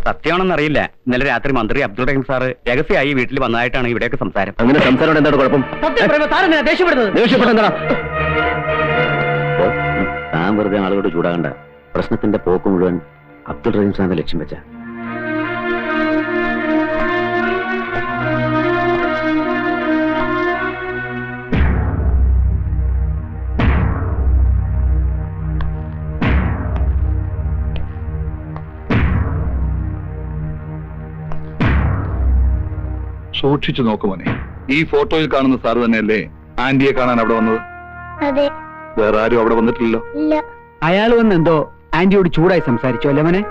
സത്യമാണെന്നറിയില്ല. ഇന്നലെ രാത്രി മന്ത്രി അബ്ദുൾ റഹീം സാറ് രഹസ്യമായി വീട്ടിൽ വന്നതായിട്ടാണ് ഇവിടെയൊക്കെ സംസാരം. അങ്ങനെ സംസാരം എന്താണ് കുഴപ്പം? താൻ വെറുതെ ആളുകളോട് ചൂടാകണ്ട. പ്രശ്നത്തിന്റെ പോക്ക് മുഴുവൻ അബ്ദുൾ റഹീം സാറിന്റെ ലക്ഷ്യം വെച്ച. സൂക്ഷിച്ചു നോക്കുമോനെ. ഈ ഫോട്ടോയിൽ കാണുന്ന സാറ് തന്നെയല്ലേ ആന്റിയെ കാണാൻ അവിടെ വന്നത്? അതെ. വേറെ ആരും അവിടെ വന്നിട്ടില്ലല്ലോ. ഇല്ല. അയാൾ വന്ന് എന്തോ ആന്റിയോട് ചൂടായി സംസാരിച്ചു അല്ലേ മോനെ?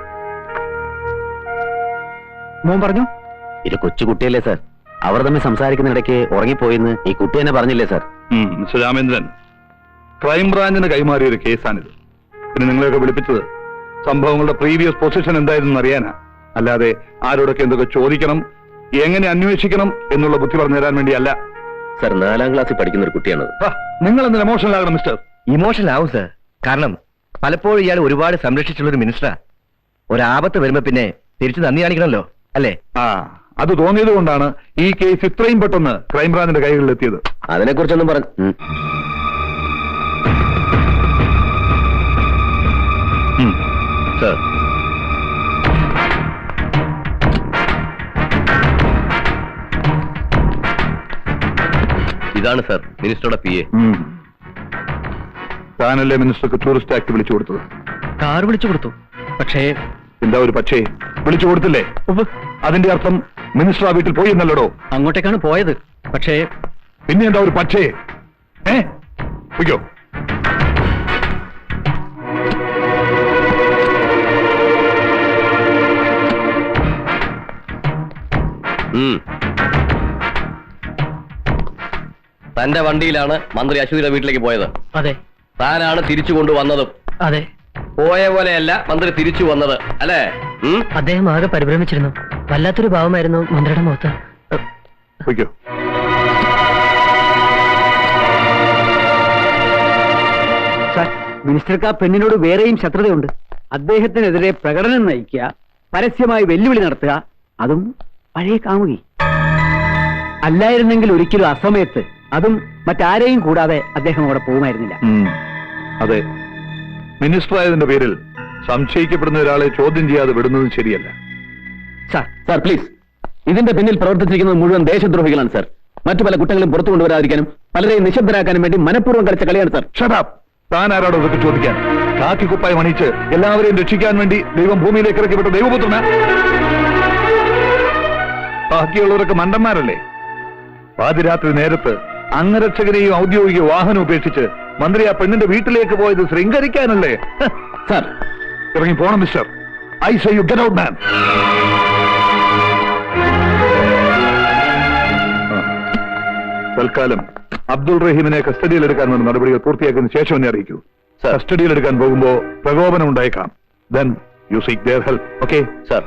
മോൻ പറഞ്ഞു. ഇത് കൊച്ചുകുട്ടിയല്ലേ സാർ, അവർ തമ്മിൽ സംസാരിക്കുന്നിടയ്ക്ക് ഉറങ്ങിപ്പോയിന്ന് ഈ കുട്ടി തന്നെ പറഞ്ഞില്ലേ സാർ? മിസ്റ്റർ രാമേന്ദ്രൻ, ക്രൈംബ്രാഞ്ചിന് കൈമാറിയ ഒരു കേസാണിത്. പിന്നെ നിങ്ങളെയൊക്കെ വിളിപ്പിച്ചത് സംഭവങ്ങളുടെ പ്രീവിയസ് പൊസിഷൻ എന്തായിരുന്നു അറിയാനാ, അല്ലാതെ ആരോടൊക്കെ എന്തൊക്കെ ചോദിക്കണം, എങ്ങനെ അന്വേഷിക്കണം എന്നുള്ള ബുദ്ധി പറഞ്ഞു തരാൻ വേണ്ടിയല്ല. സാർ 4ാം ക്ലാസ്സിൽ പഠിക്കുന്ന ഒരു കുട്ടിയാണ്. നിങ്ങൾ എന്തിന് എമോഷണൽ ആകണം മിസ്റ്റർ? ഇമോഷണൽ ആവും സാർ. കാരണം പലപ്പോഴും ഇയാൾ ഒരുപാട് സംരക്ഷിച്ചുള്ള ഒരു മിനിസ്റ്ററാ. ഒരാപത്ത് വരുമ്പോ പിന്നെ തിരിച്ചു നന്ദി കാണിക്കണമല്ലോ, അല്ലേ? അത് തോന്നിയത് കൊണ്ടാണ് ഈ കേസ് ഇത്രയും പെട്ടെന്ന് ക്രൈംബ്രാഞ്ചിന്റെ കൈകളിൽ എത്തിയത്. അതിനെക്കുറിച്ചൊന്നും പറഞ്ഞു സാർ. ഇതാണ് സാർ മിനിസ്റ്ററുടെ PA. താനല്ലേ മിനിസ്റ്റർക്ക് ടൂറിസ്റ്റ് ആക്ട് വിളിച്ചു കൊടുത്തത്? കാർ വിളിച്ചു കൊടുത്തു. പക്ഷേ എന്താ ഒരു പക്ഷേ? വിളിച്ചു കൊടുത്തില്ലേ? അതിന്റെ അർത്ഥം മിനിസ്റ്റർ ആ വീട്ടിൽ പോയി എന്നല്ലടോ. അങ്ങോട്ടേക്കാണ് പോയത്. പക്ഷേ പിന്നെ എന്താ ഒരു പക്ഷേ? പൊയ്ക്കോ. തന്റെ വണ്ടിയിലാണ് മന്ത്രി അശ്വതിയുടെ വീട്ടിലേക്ക് പോയത്. അതെ. താനാണ് തിരിച്ചു കൊണ്ടുവന്നതും. അതെ. പോയ പോലെയല്ല മന്ത്രി തിരിച്ചു വന്നത്, അല്ലേ? അദ്ദേഹം ആകെ പരിഭ്രമിച്ചിരുന്നു. വല്ലാത്തൊരു ഭാവമായിരുന്നു മന്ത്രിയുടെ മുഖത്ത്. പൊയ്ക്കോ. സാർ, മിനിസ്റ്റർക്ക് ആ പെണ്ണിനോട് വേറെയും ശത്രുതയുണ്ട്. അദ്ദേഹത്തിനെതിരെ പ്രകടനം നയിക്കുക, പരസ്യമായി വെല്ലുവിളി നടത്തുക, അതും പഴയ കാമുകി. അല്ലായിരുന്നെങ്കിൽ ഒരിക്കലും അസമയത്ത്, അതും മറ്റാരെയും കൂടാതെ അദ്ദേഹം അവിടെ പോകുമായിരുന്നില്ല. അതെ, മിനിസ്റ്റർ ആയതിന്റെ പേരിൽ സംശയിക്കപ്പെടുന്ന ഒരാളെ ചോദ്യം ചെയ്യാതെ വിടുന്നതും ശരിയല്ല. സാർ പ്ലീസ്, ഇതിന്റെ പിന്നിൽ പ്രവർത്തിച്ചിരിക്കുന്നത് മുഴുവൻ ദേശദ്രോഹികളാണ് സാർ. മറ്റു പല കുറ്റങ്ങളും പുറത്തു കൊണ്ടുവരാതിരിക്കാനും പലരെയും നിശബ്ദരാക്കാനും വേണ്ടി മനഃപൂർവ്വം കളിച്ച കളിയാണ് സാർ. ഷട്ട് താൻ ആരോടോ ഇതൊക്കെ ചോദിക്കാൻ? കാക്കി കുപ്പായം അണിയിച്ച് എല്ലാവരെയും രക്ഷിക്കാൻ വേണ്ടി ദൈവം ഭൂമിയിലേക്ക് ഇറക്കി വിട്ട ദൈവപുത്രന? ബാക്കിയുള്ളവരൊക്കെ മണ്ടന്മാരല്ലേ? പാതിരാത്രി നേരത്ത് അംഗരക്ഷകനെയും ഔദ്യോഗിക വാഹനം ഉപേക്ഷിച്ച് മന്ത്രി ആ പെണ്ണിന്റെ വീട്ടിലേക്ക് പോയത് ശൃംഗരിക്കാനല്ലേ? സാർ ഇറങ്ങി പോണം mister. I say you get out man. തൽക്കാലം അബ്ദുൾ റഹീമിനെ കസ്റ്റഡിയിലെടുക്കാനുള്ള നടപടികൾ പൂർത്തിയാക്കിയതിനു ശേഷം എന്നെ അറിയിക്കൂ. കസ്റ്റഡിയിലെടുക്കാൻ പോകുമ്പോ പ്രകോപനം ഉണ്ടായേക്കാം. Then you seek their help. Okay? Sir.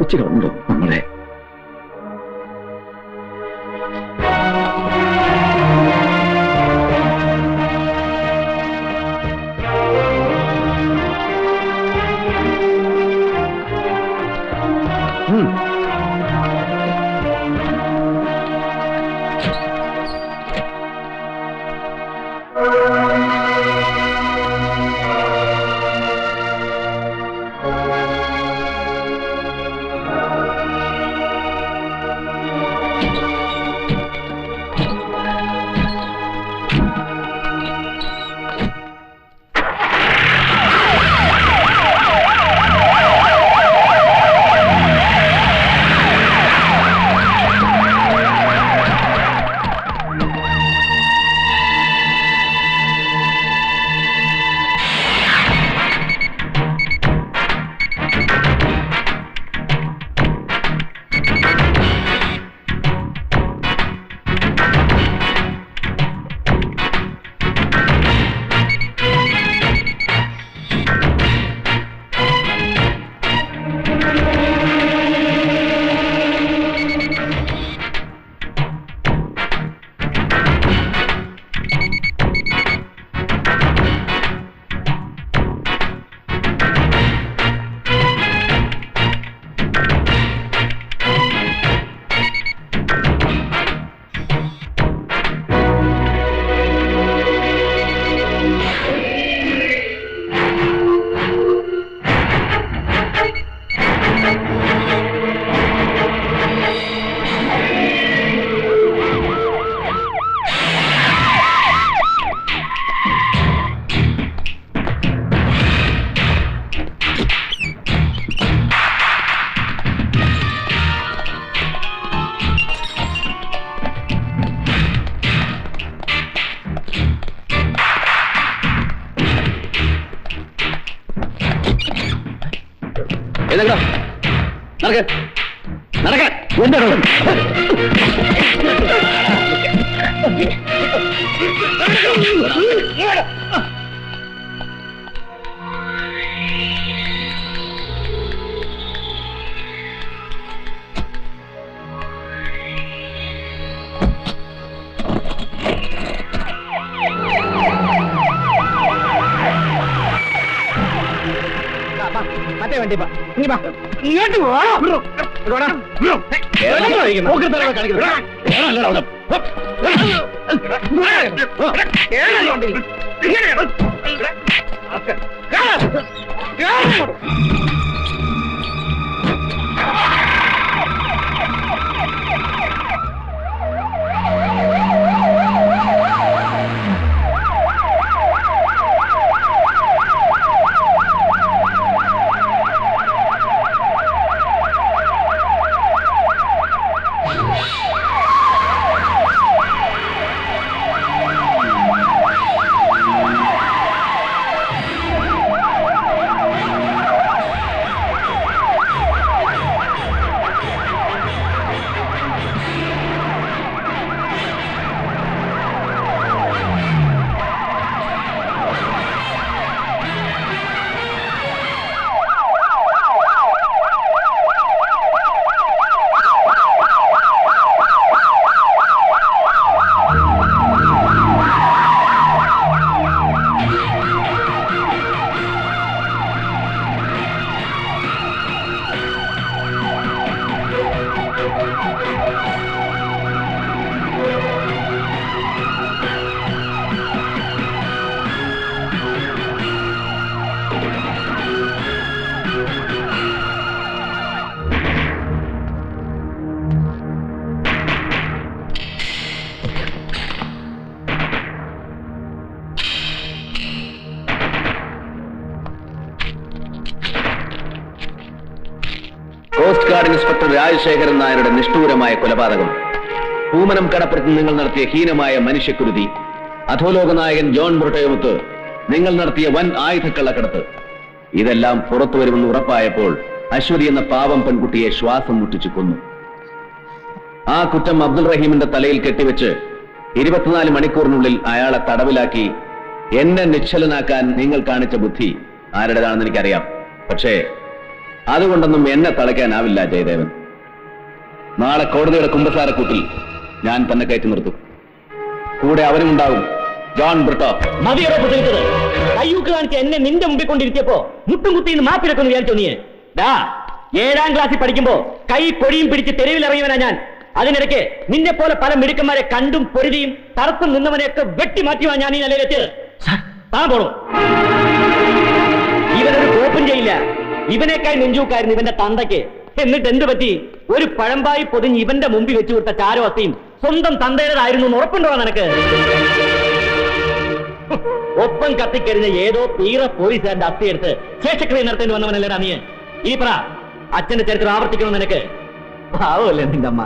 ഉറപ്പിച്ചു കളഞ്ഞോ നമ്മളെ? മറ്റേ വണ്ടി ഇങ്ങോട്ട് കോസ്റ്റ് ഗാർഡ് ഇൻസ്പെക്ടർ രാജശേഖരൻ നായരുടെ നിഷ്ഠൂരമായ കൊലപാതകം, പൂമനം കടപ്പുറത്ത് നിങ്ങൾ നടത്തിയ ഹീനമായ മനുഷ്യക്കുരുതി, അധോലോക നായകൻ ജോൺ ബ്രിട്ടോയുമൊത്ത് നിങ്ങൾ നടത്തിയ വൻ ആയുധക്കള്ളക്കടത്ത്, ഇതെല്ലാം പുറത്തു വരുമെന്ന് ഉറപ്പായപ്പോൾ അശ്വതി എന്ന പാവം പെൺകുട്ടിയെ ശ്വാസം മുട്ടിച്ചു കൊന്നു. ആ കുറ്റം അബ്ദുൾ റഹീമിന്റെ തലയിൽ കെട്ടിവെച്ച് 24 മണിക്കൂറിനുള്ളിൽ അയാളെ തടവിലാക്കി എന്നെ നിശ്ചലനാക്കാൻ നിങ്ങൾ കാണിച്ച ബുദ്ധി ആരുടേതാണെന്ന് എനിക്കറിയാം. പക്ഷേ അതുകൊണ്ടൊന്നും എന്നെ തളയ്ക്കാനാവില്ല ജയദേവൻ. നാളെ കോടതിയുടെ കുമ്പസാരക്കൂട്ടിൽ ഞാൻ തന്നെ കയറ്റി നിർത്തും. കൂടെ അവനുണ്ടാവും, ജോൺ ബ്രിട്ടോ. മതിയുടെ പ്രസംഗിച്ചത് കയ്യൂക്ക് കാണിച്ച് എന്നെ നിന്റെ മുമ്പിൽ കൊണ്ടിരുത്തിയപ്പോ മുട്ടും കുത്തിന്ന് മാപ്പിലൊക്കെ വിചാരിച്ചോ നീ? 7ാം ക്ലാസ്സിൽ പഠിക്കുമ്പോ കൈ പൊടിയും പിടിച്ച് തെരുവിലിറങ്ങിയവനാ ഞാൻ. അതിനിടയ്ക്ക് നിന്നെ പോലെ പല മിടുക്കന്മാരെ കണ്ടും പൊരുതിയും തറത്തും നിന്നവനെയൊക്കെ വെട്ടി മാറ്റിയുവാ ഞാൻ ഈ നിലയിലെത്തിയത്. താൻ പോണോ? ഇവനൊരു കോപ്പും ചെയ്യില്ല. ഇവനേക്കായി നെഞ്ചൂക്കായിരുന്നു ഇവന്റെ തന്തയ്ക്ക്. എന്നിട്ട് എന്ത് പറ്റി? ഒരു പഴമ്പായി പൊതിഞ്ഞ് ഇവന്റെ മുമ്പിൽ വെച്ചു കൊടുത്ത ചാരവസ്തിയും സ്വന്തം തന്തയുടേതായിരുന്നു എന്ന് ഉറപ്പുണ്ടോ നിനക്ക്? ഒപ്പം കത്തിക്കരിഞ്ഞ ഏതോ തീറ പോലീസുകാരന്റെ അസ്ഥിയെടുത്ത് ശേഷക്രിയ നടത്തേണ്ടി വന്നവനല്ലേടാ നീ. ഈ പറ, അച്ഛന്റെ ചരിത്രം ആവർത്തിക്കണമെന്ന് നിനക്ക് ഭാവമല്ലേ നിന്റെ അമ്മ?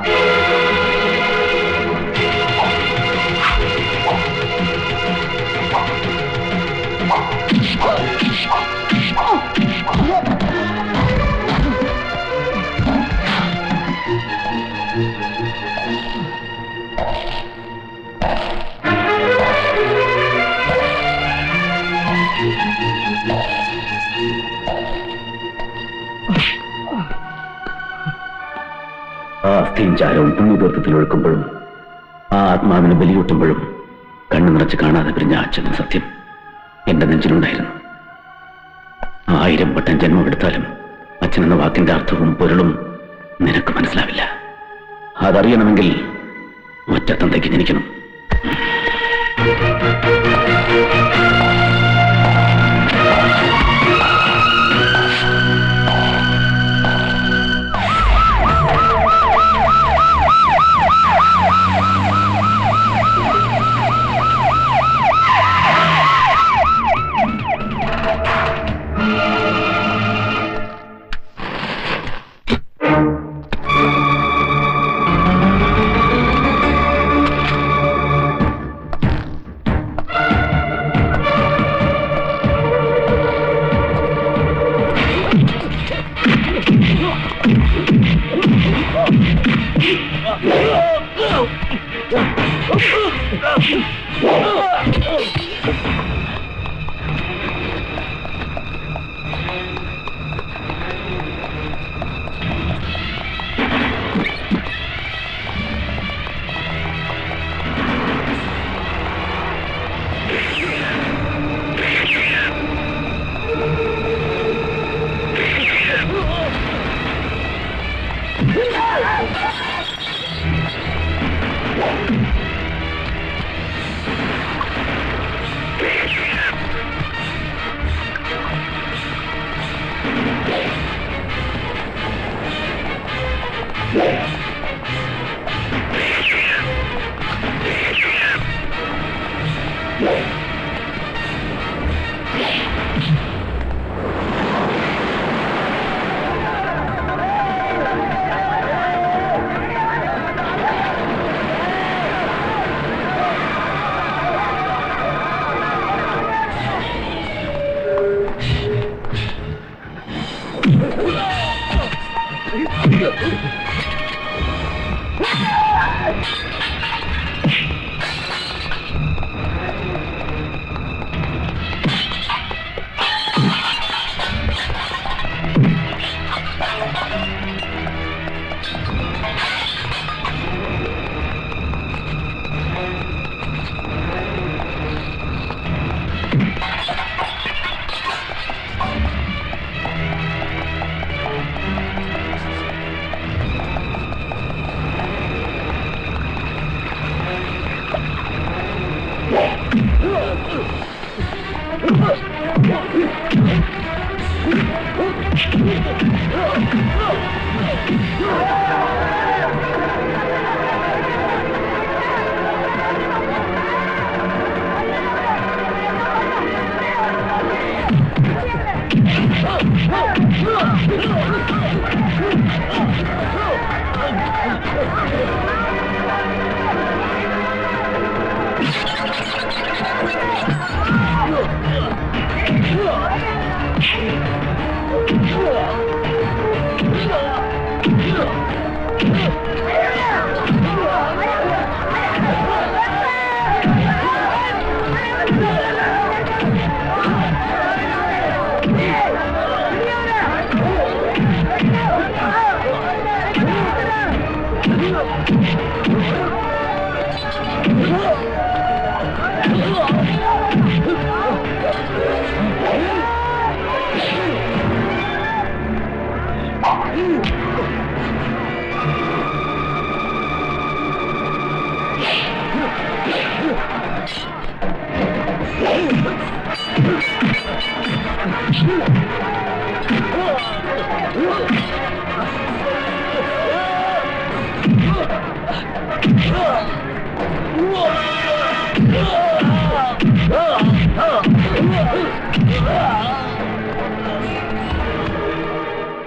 ആ അസ്ഥിയും ചാരവും പുണ്യതീർത്ഥത്തിൽ ഒഴുക്കുമ്പോഴും ആ ആത്മാവിന് ബലിയൂട്ടുമ്പോഴും കണ്ണു നിറച്ച് കാണാതെ പിരിഞ്ഞ അച്ഛനും സത്യം എന്റെ നെഞ്ചിലുണ്ടായിരുന്നു. 1000 വട്ടം ജന്മമെടുത്താലും അച്ഛനെന്ന വാക്കിന്റെ അർത്ഥവും പൊരുളും നിനക്ക് മനസ്സിലാവില്ല. അതറിയണമെങ്കിൽ ഒറ്റ തന്തയ്ക്ക് ജനിക്കണം.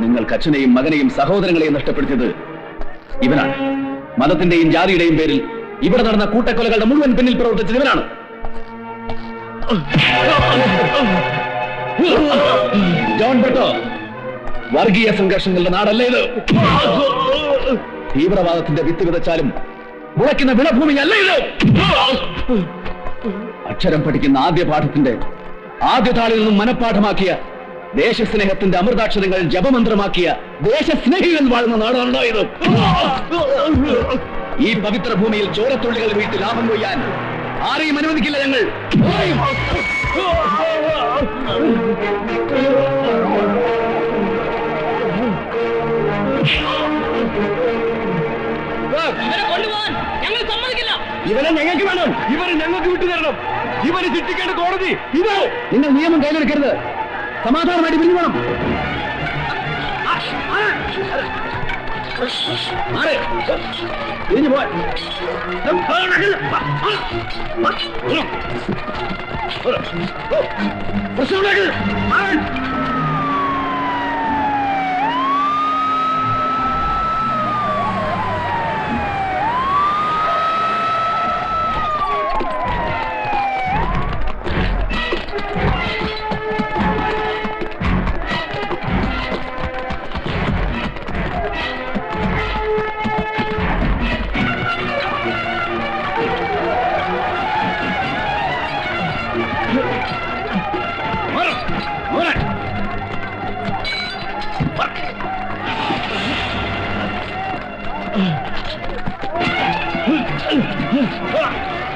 നിങ്ങൾക്ക് അച്ഛനെയും മകനെയും സഹോദരങ്ങളെയും നഷ്ടപ്പെടുത്തിയത് ഇവനാണ്. മതത്തിന്റെയും ജാതിയുടെയും പേരിൽ ഇവിടെ നടന്ന കൂട്ടക്കൊലകളുടെ മുഴുവൻ പിന്നിൽ പ്രവർത്തിച്ചത് ഇവനാണ്. ജോൺ ബ്രിട്ടോ, വർഗീയ സംഘർഷങ്ങളുടെ നാടല്ല ഇത്. തീവ്രവാദത്തിന്റെ വിത്ത് വിതച്ചാലും മുളയ്ക്കുന്ന വിളഭൂമിയല്ല ഇത്. അക്ഷരം പഠിക്കുന്ന ആദ്യ പാഠത്തിന്റെ ആദ്യ താളിൽ നിന്നും മനഃപ്പാഠമാക്കിയ, ദേശസ്നേഹത്തിന്റെ അമൃതാക്ഷരങ്ങൾ ജപമന്ത്രമാക്കിയ ദേശസ്നേഹികൾ വാഴുന്ന നാടാണോ ഇത്? ഈ പവിത്ര ഭൂമിയിൽ ചോരത്തുള്ളികൾ വീട്ട് ലാഭം കൊയ്യാൻ ആരെയും അനുവദിക്കില്ല ഞങ്ങൾ. ഇവനെ ഞങ്ങൾക്ക് വേണം. ഇവരെ ഞങ്ങൾക്ക് വിട്ടുതരണം. ഇവരെ ശിക്ഷിക്കേണ്ട കോടതി ഇത്. നിങ്ങൾ നിയമം കയ്യിലെടുക്കരുത്. സമാധാനമായിട്ട് പിരിഞ്ഞു വേണം. പിരിഞ്ഞു പോവാൻ പ്രശ്നം.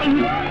Ah!